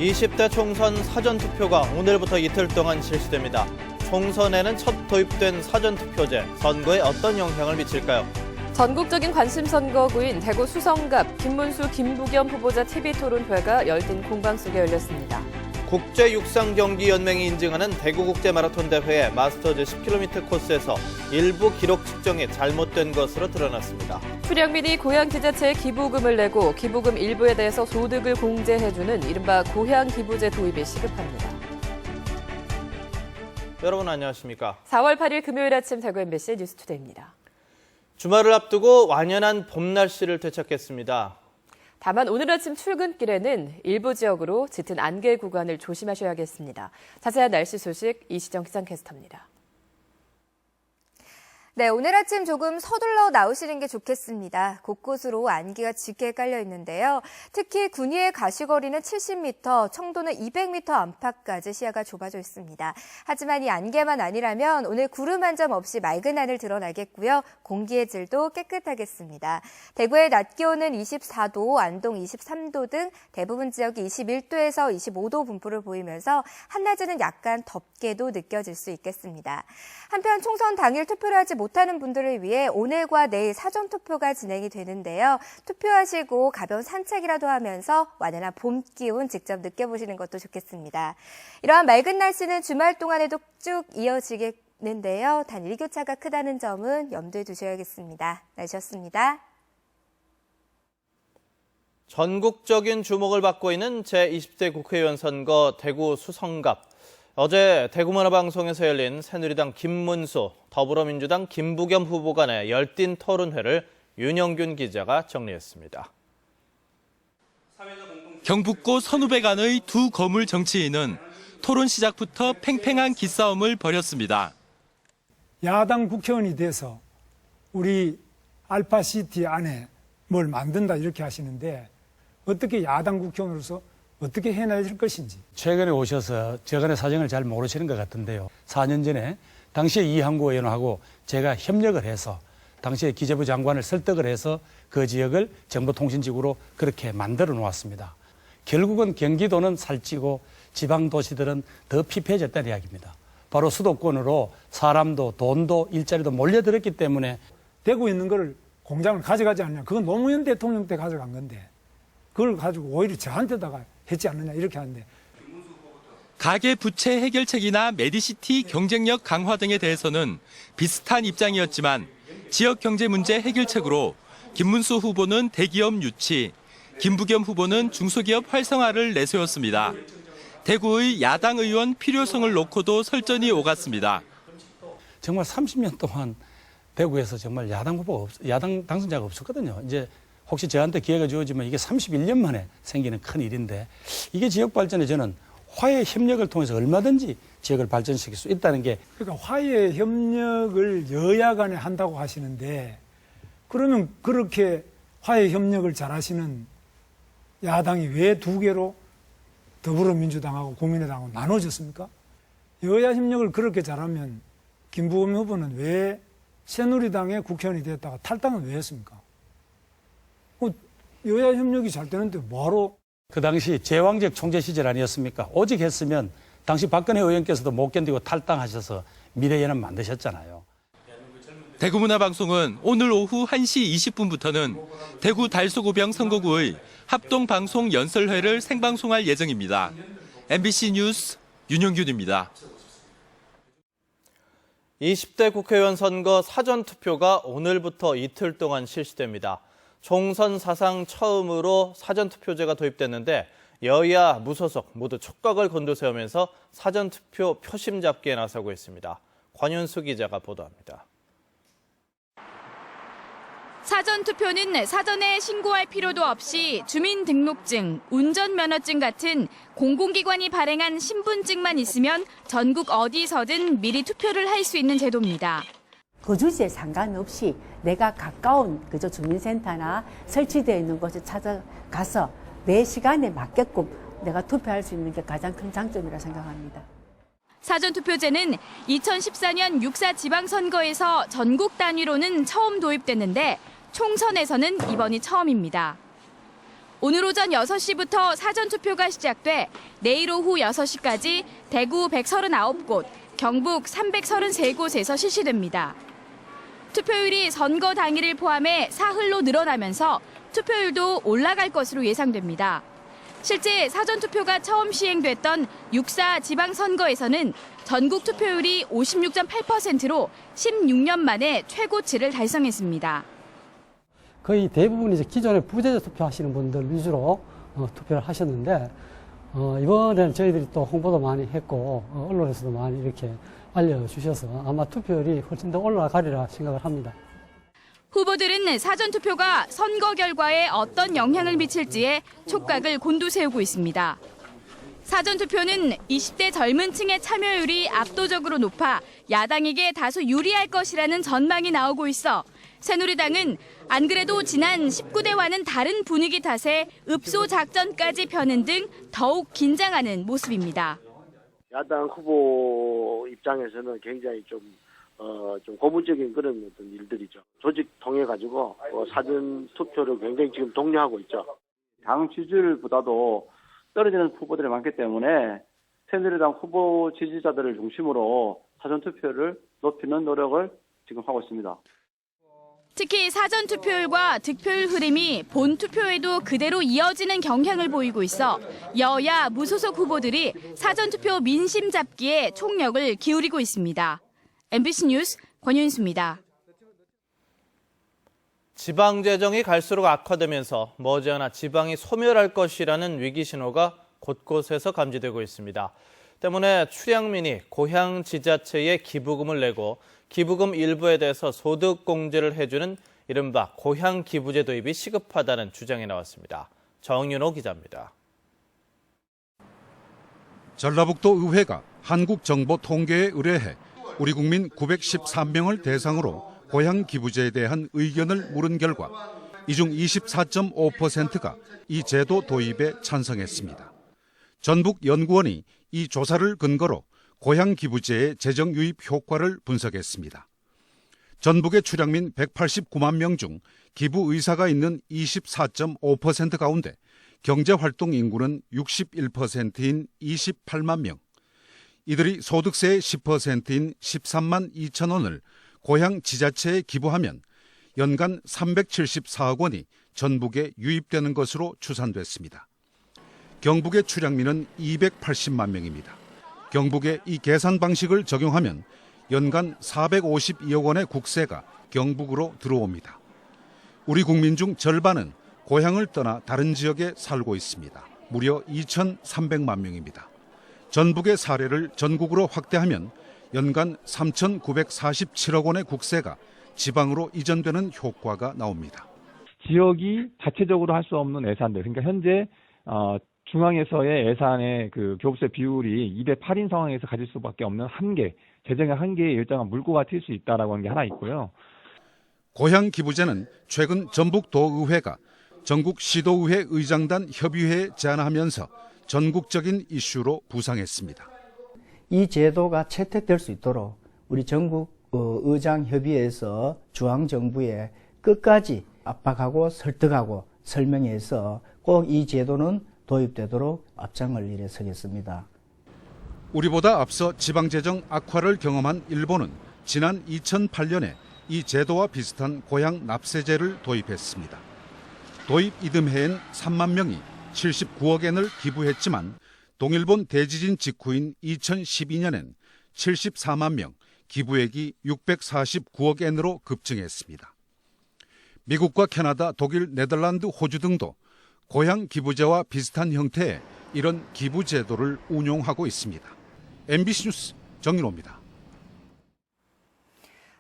20대 총선 사전투표가 오늘부터 이틀 동안 실시됩니다. 총선에는 첫 도입된 사전투표제, 선거에 어떤 영향을 미칠까요? 전국적인 관심선거구인 대구 수성갑 김문수, 김부겸 후보자 TV토론회가 열띤 공방 속에 열렸습니다. 국제육상경기연맹이 인증하는 대구국제마라톤대회의 마스터즈 10km 코스에서 일부 기록 측정이 잘못된 것으로 드러났습니다. 출향민이 고향 지자체에 기부금을 내고 기부금 일부에 대해서 소득을 공제해주는 이른바 고향기부제 도입이 시급합니다. 여러분 안녕하십니까? 4월 8일 금요일 아침 대구 MBC 뉴스투데이입니다. 주말을 앞두고 완연한 봄 날씨를 되찾겠습니다. 다만 오늘 아침 출근길에는 일부 지역으로 짙은 안개 구간을 조심하셔야겠습니다. 자세한 날씨 소식 이시정 기상캐스터입니다. 네, 오늘 아침 조금 서둘러 나오시는 게 좋겠습니다. 곳곳으로 안개가 짙게 깔려 있는데요. 특히 군위의 가시거리는 70m, 청도는 200m 안팎까지 시야가 좁아져 있습니다. 하지만 이 안개만 아니라면 오늘 구름 한 점 없이 맑은 하늘 드러나겠고요. 공기의 질도 깨끗하겠습니다. 대구의 낮 기온은 24도, 안동 23도 등 대부분 지역이 21도에서 25도 분포를 보이면서 한낮에는 약간 덥게도 느껴질 수 있겠습니다. 한편 총선 당일 투표를 하지 못하는 분들을 위해 오늘과 내일 사전투표가 진행이 되는데요. 투표하시고 가벼운 산책이라도 하면서 완연한 봄 기운 직접 느껴보시는 것도 좋겠습니다. 이러한 맑은 날씨는 주말 동안에도 쭉 이어지겠는데요. 단 일교차가 크다는 점은 염두에 두셔야겠습니다. 날씨였습니다. 전국적인 주목을 받고 있는 제20대 국회의원 선거 대구 수성갑. 어제 대구문화방송에서 열린 새누리당 김문수, 더불어민주당 김부겸 후보 간의 열띤 토론회를 윤영균 기자가 정리했습니다. 경북고 선후배 간의 두 거물 정치인은 토론 시작부터 팽팽한 기싸움을 벌였습니다. 야당 국회의원이 돼서 우리 알파시티 안에 뭘 만든다 이렇게 하시는데 어떻게 야당 국회의원으로서 어떻게 해내실 것인지. 최근에 오셔서 저간의 사정을 잘 모르시는 것 같은데요. 4년 전에 당시에 이항구 의원하고 제가 협력을 해서 당시에 기재부 장관을 설득을 해서 그 지역을 정보통신지구로 그렇게 만들어 놓았습니다. 결국은 경기도는 살찌고 지방 도시들은 더 피폐해졌다는 이야기입니다. 바로 수도권으로 사람도 돈도 일자리도 몰려들었기 때문에 대구에 있는 걸 공장을 가져가지 않냐. 그건 노무현 대통령 때 가져간 건데 그걸 가지고 오히려 저한테다가 했지 않느냐 이렇게 하는데. 가계 부채 해결책이나 메디시티 경쟁력 강화 등에 대해서는 비슷한 입장이었지만 지역 경제 문제 해결책으로 김문수 후보는 대기업 유치, 김부겸 후보는 중소기업 활성화를 내세웠습니다. 대구의 야당 의원 필요성을 놓고도 설전이 오갔습니다. 정말 30년 동안 대구에서 정말 야당 당선자가 없었거든요. 이제 혹시 저한테 기회가 주어지면 이게 31년 만에 생기는 큰 일인데 이게 지역 발전에 저는 화해 협력을 통해서 얼마든지 지역을 발전시킬 수 있다는 게. 그러니까 화해 협력을 여야 간에 한다고 하시는데 그러면 그렇게 화해 협력을 잘하시는 야당이 왜 두 개로 더불어민주당하고 국민의당하고 나눠졌습니까? 여야 협력을 그렇게 잘하면 김부겸 후보는 왜 새누리당의 국회의원이 됐다가 탈당은 왜 했습니까? 여야 협력이 잘 되는데 뭐하러? 그 당시 제왕적 총재 시절 아니었습니까? 오직 했으면 당시 박근혜 의원께서도 못 견디고 탈당하셔서 미래연합 만드셨잖아요. 대구문화방송은 오늘 오후 1시 20분부터는 대구 달소구병 선거구의 합동방송 연설회를 생방송할 예정입니다. MBC 뉴스 윤영균입니다. 20대 국회의원 선거 사전투표가 오늘부터 이틀 동안 실시됩니다. 총선 사상 처음으로 사전투표제가 도입됐는데 여야, 무소속 모두 촉각을 곤두세우면서 사전투표 표심 잡기에 나서고 있습니다. 권윤수 기자가 보도합니다. 사전투표는 사전에 신고할 필요도 없이 주민등록증, 운전면허증 같은 공공기관이 발행한 신분증만 있으면 전국 어디서든 미리 투표를 할 수 있는 제도입니다. 거주지에 상관없이 내가 가까운 그저 주민센터나 설치되어 있는 곳에 찾아가서 내 시간에 맞게끔 내가 투표할 수 있는 게 가장 큰 장점이라 생각합니다. 사전투표제는 2014년 6.4 지방선거에서 전국 단위로는 처음 도입됐는데 총선에서는 이번이 처음입니다. 오늘 오전 6시부터 사전투표가 시작돼 내일 오후 6시까지 대구 139곳, 경북 333곳에서 실시됩니다. 투표율이 선거 당일을 포함해 사흘로 늘어나면서 투표율도 올라갈 것으로 예상됩니다. 실제 사전투표가 처음 시행됐던 6.4 지방선거에서는 전국 투표율이 56.8%로 16년 만에 최고치를 달성했습니다. 거의 대부분 이제 기존에 부재자 투표하시는 분들 위주로 투표를 하셨는데 이번에는 저희들이 또 홍보도 많이 했고 언론에서도 많이 이렇게 알려주셔서 아마 투표율이 훨씬 더 올라가리라 생각을 합니다. 후보들은 사전투표가 선거 결과에 어떤 영향을 미칠지에 촉각을 곤두세우고 있습니다. 사전투표는 20대 젊은 층의 참여율이 압도적으로 높아 야당에게 다소 유리할 것이라는 전망이 나오고 있어 새누리당은 안 그래도 지난 19대와는 다른 분위기 탓에 읍소 작전까지 펴는 등 더욱 긴장하는 모습입니다. 야당 후보 입장에서는 굉장히 좀 고무적인 그런 어떤 일들이죠. 조직 통해-가지고 사전 투표를 굉장히 지금 독려하고 있죠. 당 지지율보다도 떨어지는 후보들이 많기 때문에 새누리당 후보 지지자들을 중심으로 사전 투표를 높이는 노력을 지금 하고 있습니다. 특히 사전투표율과 득표율 흐름이 본투표에도 그대로 이어지는 경향을 보이고 있어 여야 무소속 후보들이 사전투표 민심 잡기에 총력을 기울이고 있습니다. MBC 뉴스 권윤수입니다. 지방 재정이 갈수록 악화되면서 머지않아 지방이 소멸할 것이라는 위기 신호가 곳곳에서 감지되고 있습니다. 때문에 출향민이 고향 지자체에 기부금을 내고 기부금 일부에 대해서 소득 공제를 해주는 이른바 고향 기부제 도입이 시급하다는 주장이 나왔습니다. 정윤호 기자입니다. 전라북도 의회가 한국정보통계에 의뢰해 우리 국민 913명을 대상으로 고향 기부제에 대한 의견을 물은 결과 이 중 24.5%가 이 제도 도입에 찬성했습니다. 전북연구원이 이 조사를 근거로 고향 기부제의 재정 유입 효과를 분석했습니다. 전북의 출향민 189만 명 중 기부 의사가 있는 24.5% 가운데 경제활동 인구는 61%인 28만 명. 이들이 소득세의 10%인 13만 2천 원을 고향 지자체에 기부하면 연간 374억 원이 전북에 유입되는 것으로 추산됐습니다. 경북의 출향민은 280만 명입니다. 경북의 이 계산 방식을 적용하면 연간 452억 원의 국세가 경북으로 들어옵니다. 우리 국민 중 절반은 고향을 떠나 다른 지역에 살고 있습니다. 무려 2,300만 명입니다. 전북의 사례를 전국으로 확대하면 연간 3,947억 원의 국세가 지방으로 이전되는 효과가 나옵니다. 지역이 자체적으로 할 수 없는 예산들, 그러니까 현재 중앙에서의 예산의 그 교부세 비율이 2대 8인 상황에서 가질 수밖에 없는 한계, 재정의 한계에 일정한 물꼬가 튈 수 있다라고 하는 게 하나 있고요. 고향 기부제는 최근 전북도의회가 전국 시도의회 의장단 협의회에 제안하면서 전국적인 이슈로 부상했습니다. 이 제도가 채택될 수 있도록 우리 전국 의장협의회에서 중앙정부에 끝까지 압박하고 설득하고 설명해서 꼭 이 제도는 도입되도록 앞장을 일어서겠습니다. 우리보다 앞서 지방재정 악화를 경험한 일본은 지난 2008년에 이 제도와 비슷한 고향 납세제를 도입했습니다. 도입 이듬해엔 3만 명이 79억 엔을 기부했지만 동일본 대지진 직후인 2012년엔 74만 명, 기부액이 649억 엔으로 급증했습니다. 미국과 캐나다, 독일, 네덜란드, 호주 등도 고향 기부제와 비슷한 형태의 이런 기부 제도를 운용하고 있습니다. MBC 뉴스 정윤호입니다.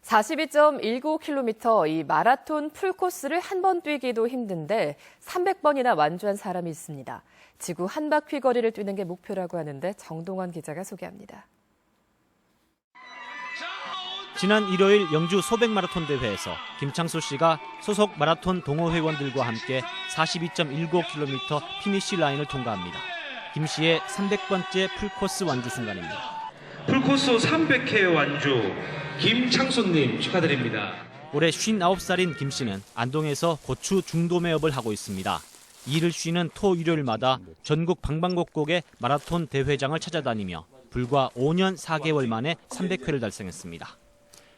42.19km 이 마라톤 풀코스를 한 번 뛰기도 힘든데 300번이나 완주한 사람이 있습니다. 지구 한 바퀴 거리를 뛰는 게 목표라고 하는데 정동원 기자가 소개합니다. 지난 일요일 영주 소백마라톤 대회에서 김창수 씨가 소속 마라톤 동호회원들과 함께 42.19km 피니시 라인을 통과합니다. 김 씨의 300번째 풀코스 완주 순간입니다. 풀코스 300회 완주 김창수님 축하드립니다. 올해 59살인 김 씨는 안동에서 고추 중도 매업을 하고 있습니다. 일을 쉬는 토 일요일마다 전국 방방곡곡의 마라톤 대회장을 찾아다니며 불과 5년 4개월 만에 300회를 달성했습니다.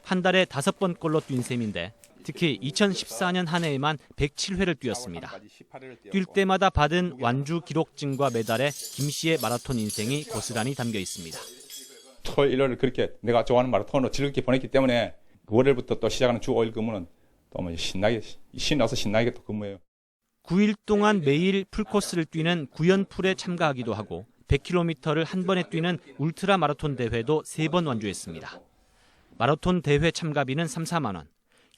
한 달에 5번꼴로 뛴 셈인데 특히 2014년 한 해에만 107회를 뛰었습니다. 뛸 때마다 받은 완주 기록증과 메달에 김 씨의 마라톤 인생이 고스란히 담겨 있습니다. 토요일, 일요일 그렇게 내가 좋아하는 마라톤으로 즐겁게 보냈기 때문에 월요일부터 또 시작하는 주 5일 근무는 또 뭐 신나서 신나게 또 근무해요. 9일 동안 매일 풀코스를 뛰는 구연풀에 참가하기도 하고 100km를 한 번에 뛰는 울트라 마라톤 대회도 3번 완주했습니다. 마라톤 대회 참가비는 3, 4만 원,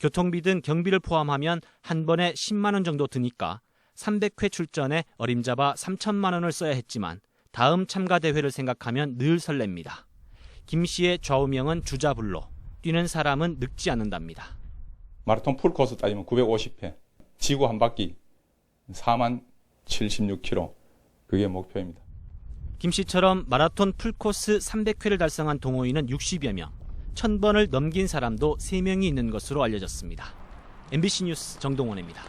교통비 등 경비를 포함하면 한 번에 10만 원 정도 드니까 300회 출전에 어림잡아 3천만 원을 써야 했지만 다음 참가 대회를 생각하면 늘 설렙니다. 김 씨의 좌우명은 주자불로, 뛰는 사람은 늙지 않는답니다. 마라톤 풀코스 따지면 950회, 지구 한 바퀴 4만 76km, 그게 목표입니다. 김 씨처럼 마라톤 풀코스 300회를 달성한 동호인은 60여 명, 1000번을 넘긴 사람도 3명이 있는 것으로 알려졌습니다. MBC 뉴스 정동원입니다.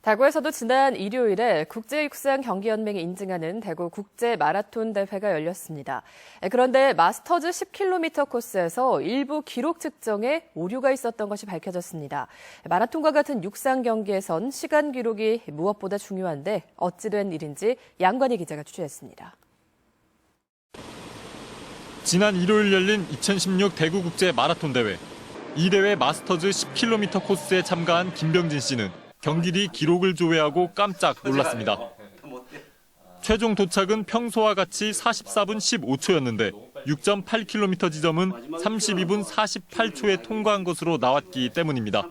대구에서도 지난 일요일에 국제육상경기연맹이 인증하는 대구 국제마라톤 대회가 열렸습니다. 그런데 마스터즈 10km 코스에서 일부 기록 측정에 오류가 있었던 것이 밝혀졌습니다. 마라톤과 같은 육상 경기에선 시간 기록이 무엇보다 중요한데 어찌된 일인지 양관희 기자가 취재했습니다. 지난 일요일 열린 2016 대구 국제 마라톤 대회. 이 대회 마스터즈 10km 코스에 참가한 김병진 씨는 경기 뒤 기록을 조회하고 깜짝 놀랐습니다. 최종 도착은 평소와 같이 44분 15초였는데 6.8km 지점은 32분 48초에 통과한 것으로 나왔기 때문입니다.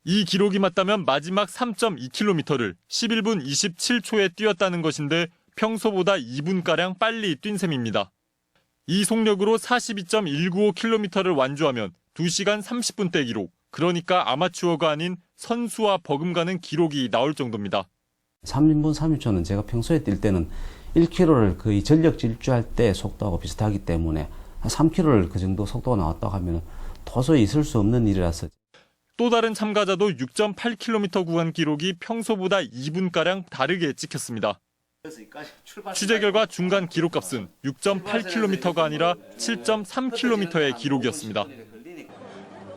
이 기록이 맞다면 마지막 3.2km를 11분 27초에 뛰었다는 것인데 평소보다 2분가량 빨리 뛴 셈입니다. 이 속력으로 42.195km를 완주하면 2시간 30분대 기록, 그러니까 아마추어가 아닌 선수와 버금가는 기록이 나올 정도입니다. 3분 30초는 제가 평소에 뛸 때는 1km를 거의 전력 질주할 때 속도하고 비슷하기 때문에 한 3km를 그 정도 속도가 나왔다고 하면 도저히 있을 수 없는 일이라서. 또 다른 참가자도 6.8km 구간 기록이 평소보다 2분가량 다르게 찍혔습니다. 취재 결과 중간 기록값은 6.8km가 아니라 7.3km의 기록이었습니다.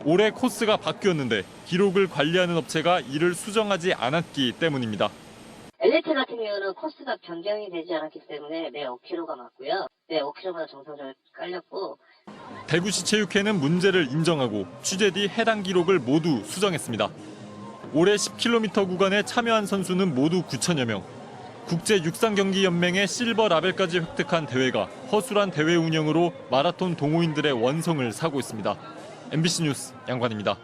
올해 코스가 바뀌었는데 기록을 관리하는 업체가 이를 수정하지 않았기 때문입니다. LH 같은 경우는 코스가 변경이 되지 않았기 때문에 매 5km가 맞고요. 매 5km마다 정상적으로 깔렸고. 대구시 체육회는 문제를 인정하고 취재 뒤 해당 기록을 모두 수정했습니다. 올해 10km 구간에 참여한 선수는 모두 9천여 명. 국제육상경기연맹의 실버 라벨까지 획득한 대회가 허술한 대회 운영으로 마라톤 동호인들의 원성을 사고 있습니다. MBC 뉴스 양관입니다.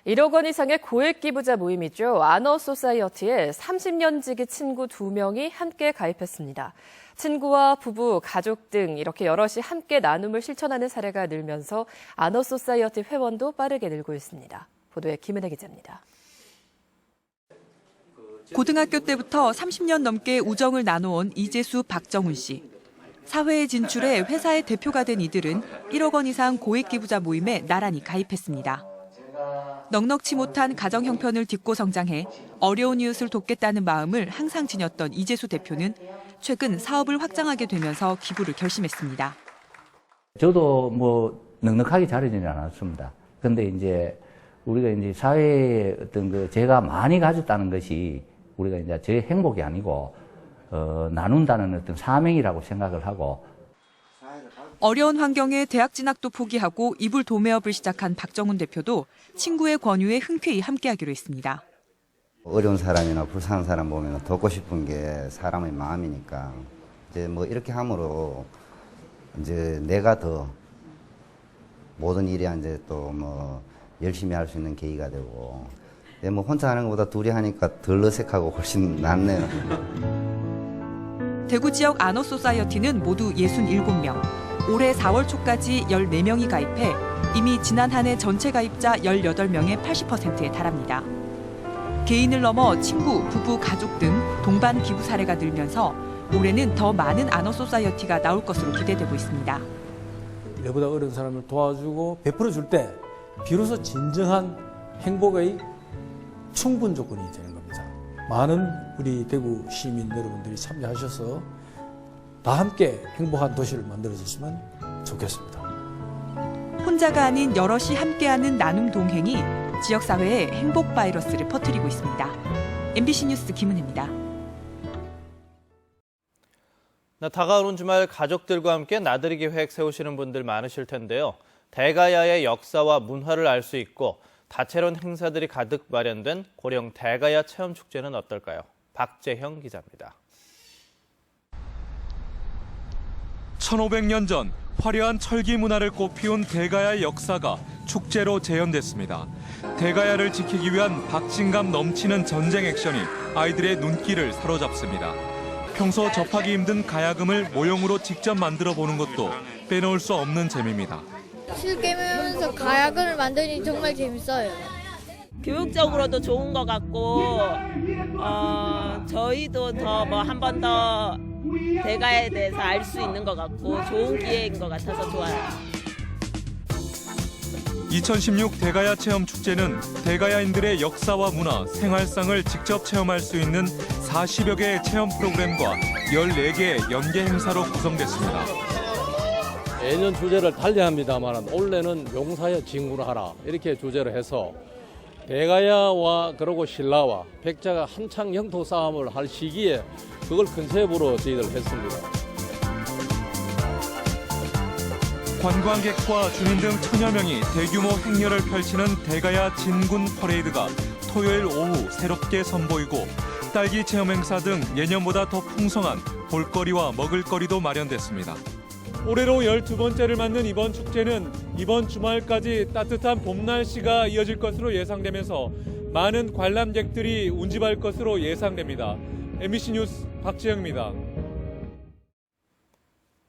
1억 원 이상의 고액 기부자 모임이죠. 아너소사이어티에 30년 지기 친구 2명이 함께 가입했습니다. 친구와 부부, 가족 등 이렇게 여럿이 함께 나눔을 실천하는 사례가 늘면서 아너소사이어티 회원도 빠르게 늘고 있습니다. 보도에 김은혜 기자입니다. 고등학교 때부터 30년 넘게 우정을 나눠온 이재수, 박정훈 씨. 사회에 진출해 회사의 대표가 된 이들은 1억 원 이상 고액 기부자 모임에 나란히 가입했습니다. 넉넉지 못한 가정 형편을 딛고 성장해 어려운 이웃을 돕겠다는 마음을 항상 지녔던 이재수 대표는 최근 사업을 확장하게 되면서 기부를 결심했습니다. 저도 뭐 넉넉하게 자라지는 않았습니다. 그런데 이제 우리가 이제 사회에 어떤 제가 많이 가졌다는 것이 우리가 이제 제 행복이 아니고 나눈다는 어떤 사명이라고 생각을 하고. 어려운 환경에 대학 진학도 포기하고 이불 도매업을 시작한 박정훈 대표도 친구의 권유에 흔쾌히 함께하기로 했습니다. 어려운 사람이나 불쌍한 사람 보면 돕고 싶은 게 사람의 마음이니까 이제 뭐 이렇게 함으로 이제 내가 더 모든 일에 이제 또 뭐 열심히 할 수 있는 계기가 되고. 뭐 혼자 하는 것보다 둘이 하니까 덜 어색하고 훨씬 낫네요. 대구 지역 아너소사이어티는 모두 67명. 올해 4월 초까지 14명이 가입해 이미 지난 한 해 전체 가입자 18명의 80%에 달합니다. 개인을 넘어 친구, 부부, 가족 등 동반 기부 사례가 늘면서 올해는 더 많은 아너소사이어티가 나올 것으로 기대되고 있습니다. 내보다 어려운 사람을 도와주고 베풀어 줄 때 비로소 진정한 행복의 충분 조건이 되는 겁니다. 많은 우리 대구 시민 여러분들이 참여하셔서 다 함께 행복한 도시를 만들어줬으면 좋겠습니다. 혼자가 아닌 여럿이 함께하는 나눔 동행이 지역사회에 행복 바이러스를 퍼뜨리고 있습니다. MBC 뉴스 김은혜입니다. 다가오는 주말 가족들과 함께 나들이 계획 세우시는 분들 많으실 텐데요. 대가야의 역사와 문화를 알 수 있고 다채로운 행사들이 가득 마련된 고령 대가야 체험축제는 어떨까요? 박재형 기자입니다. 1500년 전 화려한 철기 문화를 꽃피운 대가야의 역사가 축제로 재현됐습니다. 대가야를 지키기 위한 박진감 넘치는 전쟁 액션이 아이들의 눈길을 사로잡습니다. 평소 접하기 힘든 가야금을 모형으로 직접 만들어 보는 것도 빼놓을 수 없는 재미입니다. 실게임하면서 가야금을 만드니 정말 재밌어요. 교육적으로도 좋은 것 같고 저희도 더 뭐 한 번 더 대가에 대해서 알 수 있는 것 같고 좋은 기회인 것 같아서 좋아요. 2016 대가야 체험 축제는 대가야인들의 역사와 문화, 생활상을 직접 체험할 수 있는 40여 개의 체험 프로그램과 14개의 연계 행사로 구성됐습니다. 매년 주제를 달리합니다만 올해는 용사여 진군을 하라 이렇게 주제로 해서 대가야와 그리고 신라와 백자가 한창 영토 싸움을 할 시기에 그걸 컨셉으로 저희들 했습니다. 관광객과 주민 등 천여 명이 대규모 행렬을 펼치는 대가야 진군 퍼레이드가 토요일 오후 새롭게 선보이고 딸기 체험 행사 등 예년보다 더 풍성한 볼거리와 먹을거리도 마련됐습니다. 올해로 12번째를 맞는 이번 축제는 이번 주말까지 따뜻한 봄 날씨가 이어질 것으로 예상되면서 많은 관람객들이 운집할 것으로 예상됩니다. MBC 뉴스 박지영입니다.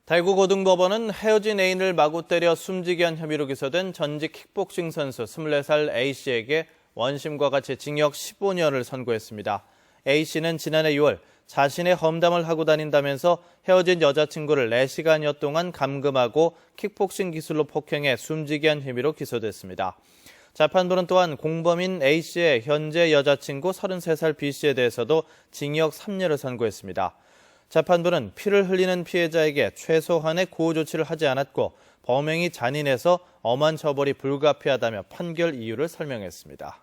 대구고등법원은 헤어진 애인을 마구 때려 숨지게 한 혐의로 기소된 전직 킥복싱 선수 24살 A씨에게 원심과 같이 징역 15년을 선고했습니다. A씨는 지난해 6월 자신의 험담을 하고 다닌다면서 헤어진 여자친구를 4시간여 동안 감금하고 킥복싱 기술로 폭행해 숨지게 한 혐의로 기소됐습니다. 재판부는 또한 공범인 A씨의 현재 여자친구 33살 B씨에 대해서도 징역 3년을 선고했습니다. 재판부는 피를 흘리는 피해자에게 최소한의 구호 조치를 하지 않았고 범행이 잔인해서 엄한 처벌이 불가피하다며 판결 이유를 설명했습니다.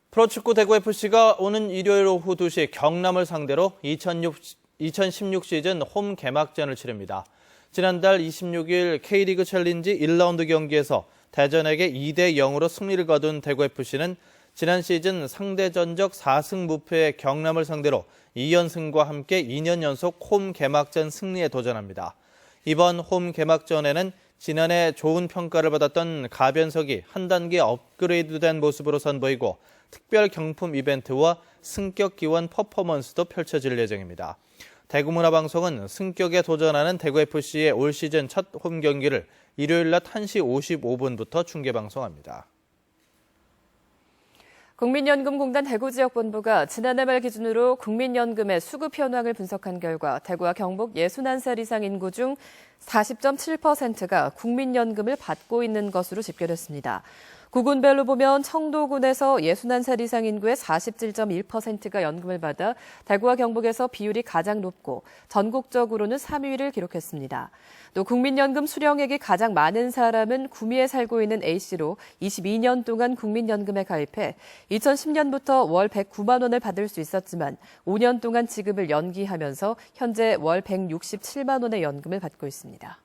프로축구 대구FC가 오는 일요일 오후 2시 경남을 상대로 2016 시즌 홈 개막전을 치릅니다. 지난달 26일 K리그 챌린지 1라운드 경기에서 대전에게 2대0으로 승리를 거둔 대구FC는 지난 시즌 상대 전적 4승 무패의 경남을 상대로 2연승과 함께 2년 연속 홈 개막전 승리에 도전합니다. 이번 홈 개막전에는 지난해 좋은 평가를 받았던 가변석이 한 단계 업그레이드된 모습으로 선보이고 특별 경품 이벤트와 승격 기원 퍼포먼스도 펼쳐질 예정입니다. 대구문화방송은 승격에 도전하는 대구FC의 올 시즌 첫 홈 경기를 일요일 낮 1시 55분부터 중계방송합니다. 국민연금공단 대구지역본부가 지난해 말 기준으로 국민연금의 수급 현황을 분석한 결과 대구와 경북 61살 이상 인구 중 40.7%가 국민연금을 받고 있는 것으로 집계됐습니다. 구군별로 보면 청도군에서 61살 이상 인구의 47.1%가 연금을 받아 대구와 경북에서 비율이 가장 높고 전국적으로는 3위를 기록했습니다. 또 국민연금 수령액이 가장 많은 사람은 구미에 살고 있는 A씨로 22년 동안 국민연금에 가입해 2010년부터 월 109만 원을 받을 수 있었지만 5년 동안 지급을 연기하면서 현재 월 167만 원의 연금을 받고 있습니다.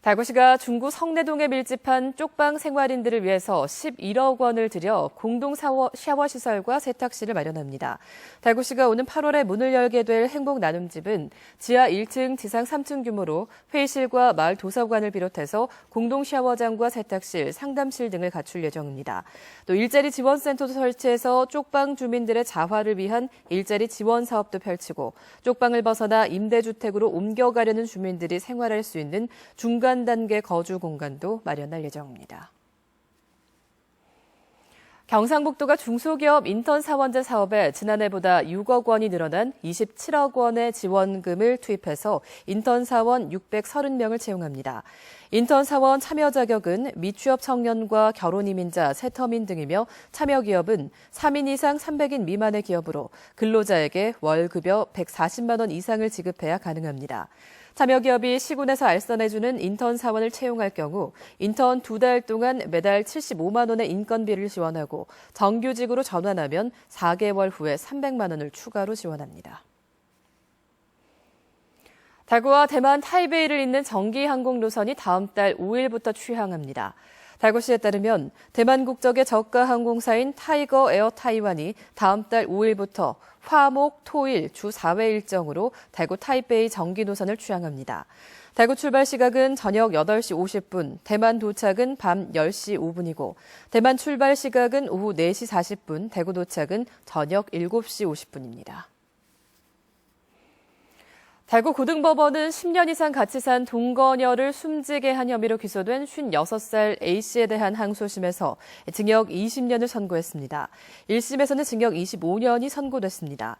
대구시가 중구 성내동에 밀집한 쪽방 생활인들을 위해서 11억 원을 들여 공동 샤워시설과 세탁실을 마련합니다. 대구시가 오는 8월에 문을 열게 될 행복나눔집은 지하 1층, 지상 3층 규모로 회의실과 마을 도서관을 비롯해서 공동 샤워장과 세탁실, 상담실 등을 갖출 예정입니다. 또 일자리 지원센터도 설치해서 쪽방 주민들의 자활을 위한 일자리 지원 사업도 펼치고 쪽방을 벗어나 임대주택으로 옮겨가려는 주민들이 생활할 수 있는 중간 단계 거주 공간도 마련할 예정입니다. 경상북도가 중소기업 인턴 사원제 사업에 지난해보다 6억 원이 늘어난 27억 원의 지원금을 투입해서 인턴 사원 630명을 채용합니다. 인턴 사원 참여 자격은 미취업 청년과 결혼 이민자, 새터민 등이며 참여 기업은 3인 이상 300인 미만의 기업으로 근로자에게 월 급여 140만 원 이상을 지급해야 가능합니다. 참여 기업이 시군에서 알선해주는 인턴 사원을 채용할 경우 인턴 2달 동안 매달 75만 원의 인건비를 지원하고 정규직으로 전환하면 4개월 후에 300만 원을 추가로 지원합니다. 다구와 대만 타이베이를 잇는 정기 항공 노선이 다음 달 5일부터 취항합니다. 다구시에 따르면 대만 국적의 저가 항공사인 타이거 에어 타이완이 다음 달 5일부터 화, 목, 토, 일 주 4회 일정으로 다구 타이베이 정기 노선을 취항합니다. 다구 출발 시각은 저녁 8시 50분, 대만 도착은 밤 10시 5분이고 대만 출발 시각은 오후 4시 40분, 다구 도착은 저녁 7시 50분입니다. 다구 고등법원은 10년 이상 같이 산 동거녀를 숨지게 한 혐의로 기소된 56살 A씨에 대한 항소심에서 징역 20년을 선고했습니다. 1심에서는 징역 25년이 선고됐습니다.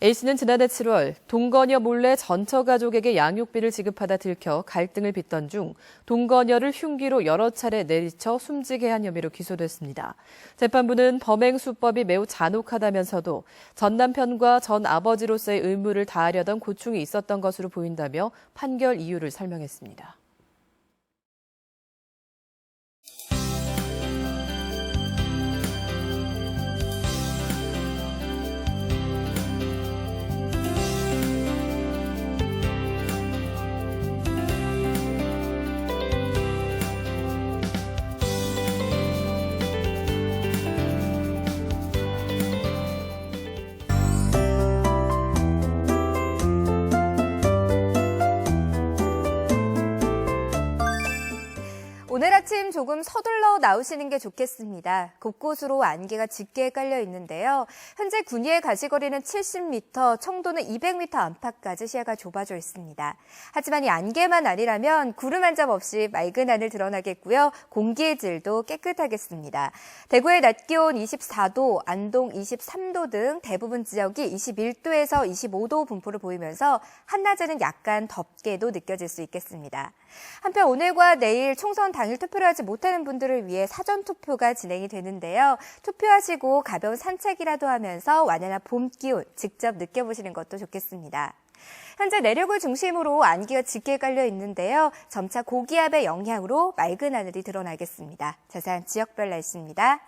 A씨는 지난해 7월 동거녀 몰래 전처 가족에게 양육비를 지급하다 들켜 갈등을 빚던 중 동거녀를 흉기로 여러 차례 내리쳐 숨지게 한 혐의로 기소됐습니다. 재판부는 범행 수법이 매우 잔혹하다면서도 전 남편과 전 아버지로서의 의무를 다하려던 고충이 있었던 것으로 보인다며 판결 이유를 설명했습니다. 오늘 아침 조금 서둘러 나오시는 게 좋겠습니다. 곳곳으로 안개가 짙게 깔려 있는데요. 현재 군위의 가시거리는 70m, 청도는 200m 안팎까지 시야가 좁아져 있습니다. 하지만 이 안개만 아니라면 구름 한 점 없이 맑은 하늘 드러나겠고요. 공기의 질도 깨끗하겠습니다. 대구의 낮 기온 24도, 안동 23도 등 대부분 지역이 21도에서 25도 분포를 보이면서 한낮에는 약간 덥게도 느껴질 수 있겠습니다. 한편 오늘과 내일 총선 당일 투표를 하지 못하는 분들을 위해 사전투표가 진행이 되는데요. 투표하시고 가벼운 산책이라도 하면서 완연한 봄 기운 직접 느껴보시는 것도 좋겠습니다. 현재 내륙을 중심으로 안개가 짙게 깔려 있는데요. 점차 고기압의 영향으로 맑은 하늘이 드러나겠습니다. 자세한 지역별 날씨입니다.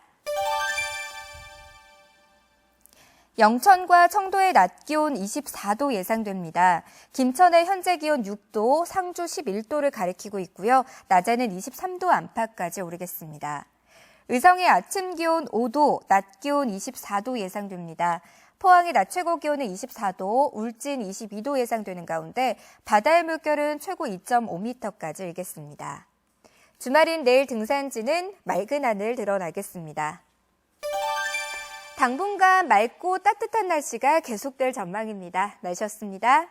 영천과 청도의 낮 기온 24도 예상됩니다. 김천의 현재 기온 6도, 상주 11도를 가리키고 있고요. 낮에는 23도 안팎까지 오르겠습니다. 의성의 아침 기온 5도, 낮 기온 24도 예상됩니다. 포항의 낮 최고 기온은 24도, 울진 22도 예상되는 가운데 바다의 물결은 최고 2.5m까지 일겠습니다. 주말인 내일 등산지는 맑은 하늘 드러나겠습니다. 당분간 맑고 따뜻한 날씨가 계속될 전망입니다. 날씨였습니다.